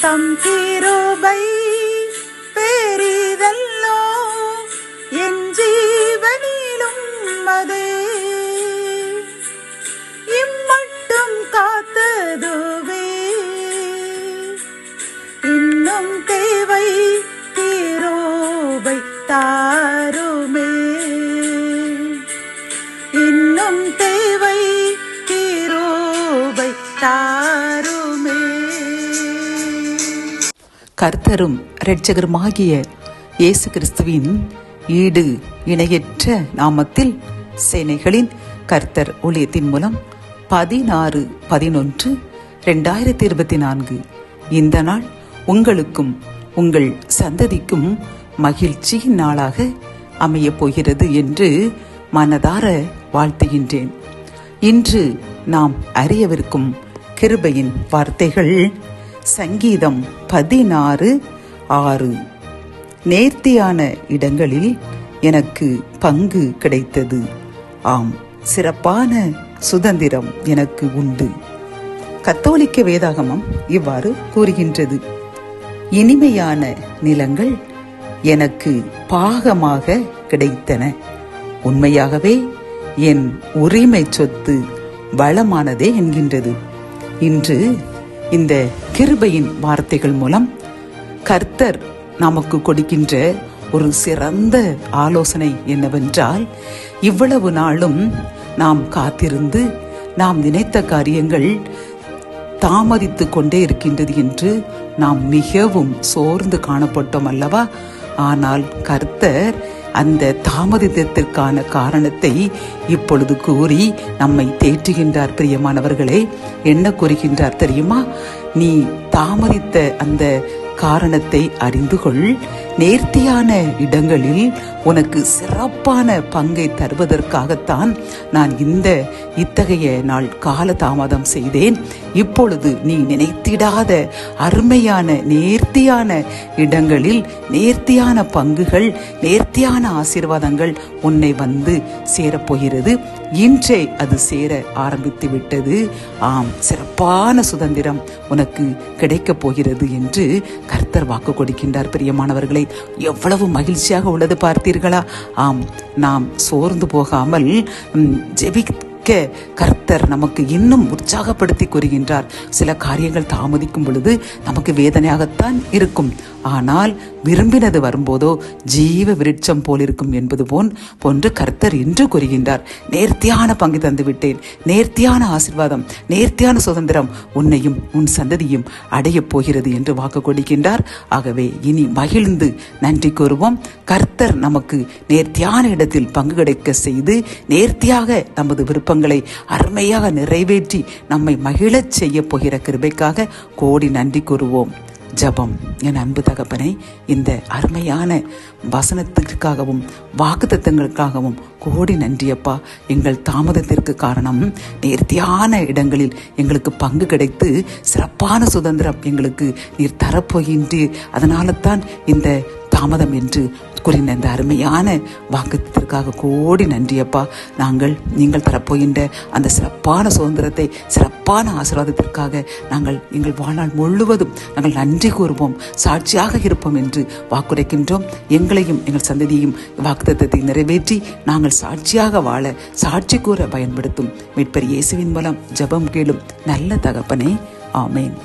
தம் கிருபை பெரிதல்லோ, என் ஜீவனிலும் அதே இம்மட்டும் காத்ததுவே. இன்னும் தேவை கிருபை தாருமே, இன்னும் தேவை கிருபை தாருமே. கர்த்தரும் இரட்சகருமாகிய இயேசு கிறிஸ்துவின் ஈடு இணையற்ற நாமத்தில் சேனைகளின் கர்த்தர் ஊழியத்தின் மூலம் 16/11/2024 இந்த நாள் உங்களுக்கும் உங்கள் சந்ததிக்கும் மகிழ்ச்சியின் நாளாக அமையப் போகிறது என்று மனதார வாழ்த்துகின்றேன். இன்று நாம் அறியவிருக்கும் கிருபையின் வார்த்தைகள் சங்கீதம் 16:6. நேர்த்தியான இடங்களில் எனக்கு பங்கு கிடைத்தது, ஆம் சிறப்பான சுதந்திரம் எனக்கு உண்டு. கத்தோலிக்க வேதாகமம் இவ்வாறு கூறுகின்றது, இனிமையான நிலங்கள் எனக்கு பாகமாக கிடைத்தன. உண்மையாகவே என் உரிமை சொத்து வளமானதே என்கின்றது. இன்று இந்த கிருபையின் வார்த்தைகள் மூலம் கர்த்தர் நமக்கு கொடுக்கின்ற ஒரு சிறந்த ஆலோசனை என்னவென்றால், இவ்வளவு நாளும் நாம் காத்திருந்து நாம் நினைத்த காரியங்கள் தாமதித்து கொண்டே இருக்கின்றது என்று நாம் மிகவும் சோர்ந்து காணப்பட்டோம் அல்லவா? ஆனால் கர்த்தர் அந்த தாமதத்திற்கான காரணத்தை இப்பொழுது கூறி நம்மை தேற்றுகின்றார். பிரியமானவர்களே, என்ன கூறுகின்றார் தெரியுமா? நீ தாமதித்த அந்த காரணத்தை அறிந்து கொள். நேர்த்தியான இடங்களில் உனக்கு சிறப்பான பங்கை தருவதற்காகத்தான் நான் இத்தகைய நாள் கால தாமதம் செய்தேன். இப்பொழுது நீ நினைத்திடாத அருமையான நேர்த்தியான இடங்களில் நேர்த்தியான பங்குகள், நேர்த்தியான ஆசீர்வாதங்கள் உன்னை வந்து சேரப்போகிறது. இன்றே அது சேர ஆரம்பித்து விட்டது. ஆம், சிறப்பான சுதந்திரம் உனக்கு கிடைக்கப் போகிறது என்று கர்த்தர் வாக்கு கொடுக்கின்றார். பிரியமானவர்களை, எவ்வளவு மகிழ்ச்சியாக உள்ளது பார்த்தீர்களா? ஆம், நாம் சோர்ந்து போகாமல் ஜெபிக்க கர்த்தர் நமக்கு இன்னும் உற்சாகப்படுத்தி கூறுகின்றார். சில காரியங்கள் தாமதிக்கும் பொழுது நமக்கு வேதனையாகத்தான் இருக்கும், ஆனால் விரும்பினது வரும்போதோ ஜீவ விருட்சம் போல் இருக்கும் என்பது போன்று கர்த்தர் இன்று கூறுகின்றார். நேர்த்தியான பங்கு தந்து விட்டேன், நேர்த்தியான ஆசீர்வாதம், நேர்த்தியான சுதந்திரம் உன்னையும் உன் சந்ததியும் அடையப் போகிறது என்று வாக்கு கொடுக்கின்றார். ஆகவே இனி மகிழ்ந்து நன்றி கூறுவோம். கர்த்தர் நமக்கு நேர்த்தியான இடத்தில் பங்கு கிடைக்க செய்து நேர்த்தியாக நமது விருப்பங்களை அருமையாக நிறைவேற்றி நம்மை மகிழச் செய்ய போகிற கிருபைக்காக கோடி நன்றி கூறுவோம். ஜபம். என் அன்பு தகப்பனை, இந்த அருமையான வசனத்திற்காகவும் வாக்குத்தத்தங்களுக்காகவும் கோடி நன்றியப்பா. எங்கள் தாமதத்திற்கு காரணம் நேர்த்தியான இடங்களில் எங்களுக்கு பங்கு கிடைத்து சிறப்பான சுதந்திரம் எங்களுக்கு நீர் தரப்போகின்றீர். அதனால தான் இந்த தாமதம் என்று கூறின இந்த அருமையான வாக்குத்திற்காக கோடி நன்றியப்பா. நீங்கள் தரப்போகின்ற அந்த சிறப்பான சுதந்திரத்தை, சிறப்பான ஆசீர்வாதத்திற்காக நாங்கள் எங்கள் வாழ்நாள் முழுவதும் நாங்கள் நன்றி கூறுவோம், சாட்சியாக இருப்போம் என்று வாக்குரைக்கின்றோம். எங்களையும் எங்கள் சந்ததியையும் வாக்குத்தத்தத்தை நிறைவேற்றி நாங்கள் சாட்சியாக வாழ, சாட்சி கூற பயன்படுத்தும் மீட்பர் இயேசுவின் மூலம் ஜெபம் கேளும் நல்ல தகப்பனே. ஆமேன்.